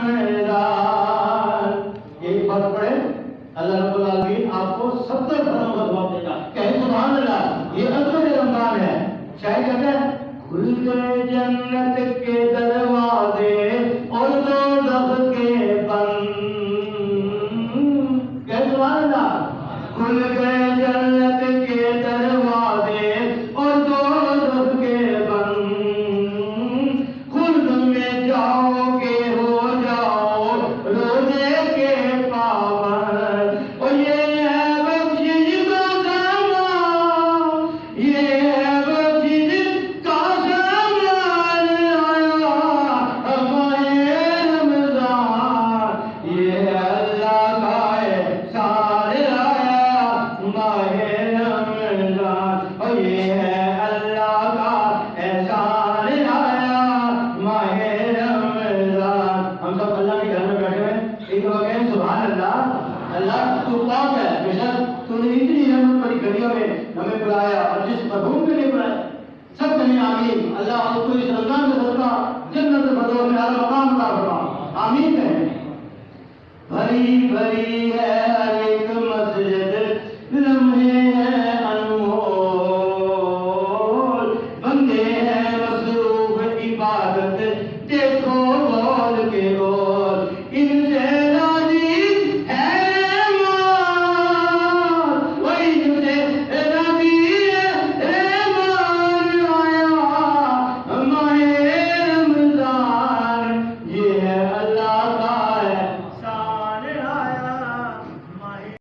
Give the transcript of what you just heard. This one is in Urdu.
رمضان. یہی بات پڑھے اللہ رب العالمین آپ کو 70 گھروں کا ثواب دے گا. کہیں سبحان اللہ. یہ عظمت رمضان ہے. شاید کہتے ہیں کھل گئے جنت کے دروازے اور دوزخ کے بند. کہیں سبحان اللہ. کھل گئے جنت کے دروازے اور دوزخ کے بند. خلد میں جاؤ گے ہو جاؤ روزے کے پابند. اور یہ ہے بخشش کا سامان, یہ ہے بخشش کا سامان آیا ماہ رمضان. یہ ہے اللہ کا احسان آیا ماہ رمضان. اور یہ ہے اللہ کا احسان آیا ماہ رمضان. ہم سب اللہ کے گھر میں بیٹھے ہوئے ایک دفعہ کہیں سبحان اللہ. اللہ تو پاک ہے, بے شک تو نے اتنی رحمت بڑی گھڑیوں میں ہمیں بلایا اور جس مرحوم کے لیے بلایا سب کہیں آمین. اللہ اس کو اس رمضان کا صدقہ جنت الفردوس میں اعلیٰ مقام عطا فرما. آمین کہیں. بھری بھری ہے